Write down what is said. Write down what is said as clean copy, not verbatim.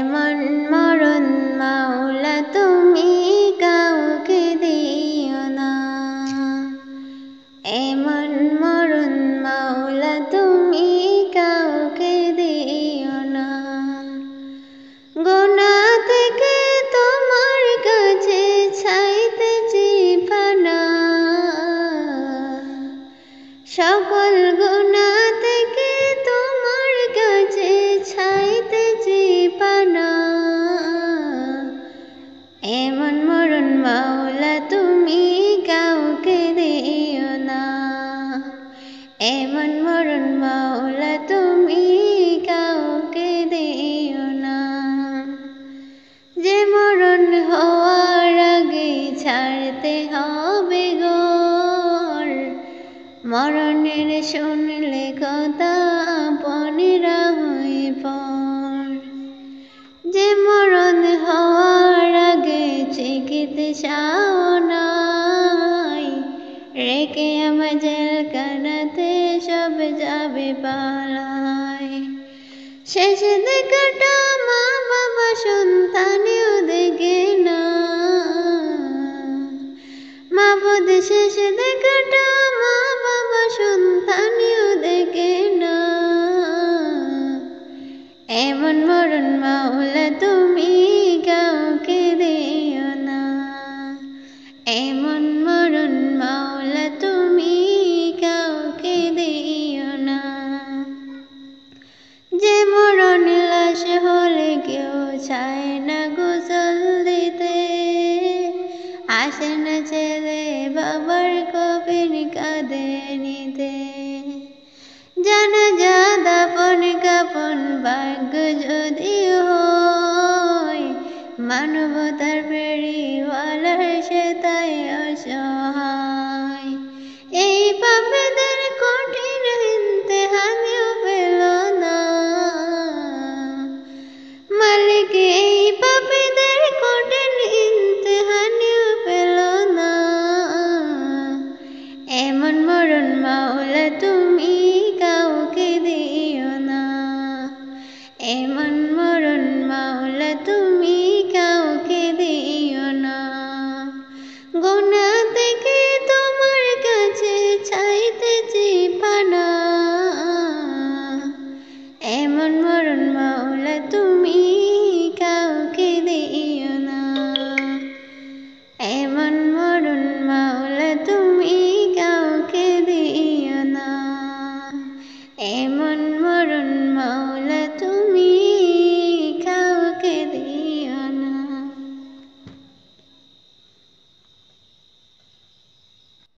এমন মরণ মাওলা তুমি কাউকে দিও না, এমন মরণ মাওলা তুমি কাউকে দিও না। গুনাহ থেকে তোমার কাছে চাইতেছি পানা, সকল গুনাহ থেকে তোমার কাছে চাইতেছি পানা। এমন মরণ মাওলা তুমি কাউকে দিও না, এমন মরণ মাওলা তুমি কাউকে দিও না। যে মরণ হওয়ার আগে ছাড়তে হবে ঘর, মরণের শুনলে কথা আপনেরা হয়ে পর। যে মরণ হওয়ার আগে চিকিৎসাও নাই, রেখে আমার জেলখানাতে সব যাবে পালায়। শেষ দেখাটা মা বাবা সন্তানেও দেখে না, মাবুদ শেষ দেখাটা মা বাবা সন্তানেও দেখে না। এমন মরণ মাওলা তুমি কাউকে দিও না, এমন মরণ মাওলা তুমি কাউকে দিও না। যে মরণ লাশ হলে কেউ চায় না গোসল দিতে, আসে না ছেলে বাবার কফিন কাঁধে নিতে। জানাজা দাফন কাফন ভাগ্য যদি হয়, মানবতার ফেরিওয়ালার সে তাই অসহায়। এই পাপীদের কঠিন ইমতিহানেও পেল না, মালিক এই পাপীদের কঠিন ইমতিহানেও পেল না। এমন মরণ মাওলা তুমি কাউকে দিও না, এমন মরণ মাওলা তুমি